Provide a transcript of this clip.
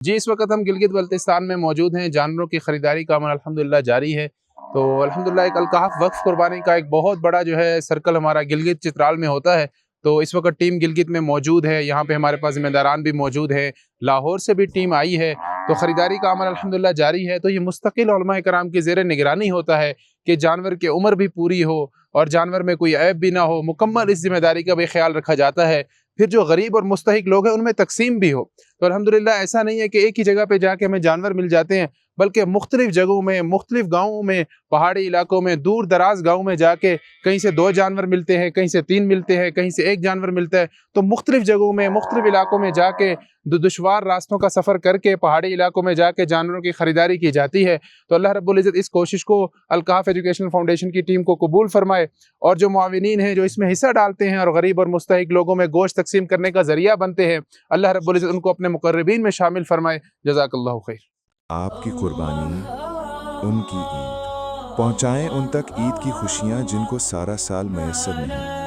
जी, इस वक़्त हम गिलगित बल्तिस्तान में मौजूद हैं। जानवरों की खरीदारी का अमल अल्हम्दुलिल्लाह जारी है। तो अल्हम्दुलिल्लाह एक अल-कहफ़ वक़्फ़ कुर्बानी का एक बहुत बड़ा जो है सर्कल हमारा गिलगित चित्राल में होता है। तो इस वक़्त टीम गिलगित में मौजूद है। यहाँ पे हमारे पास ज़िम्मेदारान भी मौजूद हैं। लाहौर से भी टीम आई है। तो खरीदारी का अमल अल्हम्दुलिल्लाह जारी है। तो ये मुस्तकिल उलमा कराम की ज़ेर निगरानी होता है कि जानवर की उम्र भी पूरी हो और जानवर में कोई ऐब भी ना हो। मुकम्मल इस ज़िम्मेदारी का भी ख़्याल रखा जाता है। फिर जो गरीब और मुस्तहिक लोग हैं उनमें तक़सीम भी हो। तो अल्हम्दुलिल्लाह ऐसा नहीं है कि एक ही जगह पे जाके हमें जानवर मिल जाते हैं, बल्कि मुख्तलिफ जगहों में, मुख्तलिफ गाँवों में, पहाड़ी इलाकों में, दूर-दराज़ गाँव में जाके कहीं से 2 जानवर मिलते हैं, कहीं से 3 मिलते हैं, कहीं से 1 जानवर मिलता है। तो मुख्तलिफ जगहों में, मुख्तलिफ इलाकों में जाके दुश्वार रास्तों का सफ़र करके पहाड़ी इलाकों में जाके जानवरों की खरीदारी की जाती है। तो अल्लाह रब्बुल इज़्ज़त इस कोशिश को अल-कहफ़ एजुकेशनल फाउंडेशन की टीम को कबूल फरमाए और जो मुआविनीन हैं, जो इसमें हिस्सा डालते हैं और गरीब और मुस्तहिक लोगों में गोश्त तक़सीम करने का ज़रिया बनते हैं, अल्लाह रब्बुल इज़्ज़त उनको अपने मुक़र्रबीन में शामिल फरमाए। जज़ाकल्लाहु खैर। आपकी कुर्बानी, उनकी ईद। पहुँचाएँ उन तक ईद की खुशियाँ जिनको सारा साल मैसर नहीं।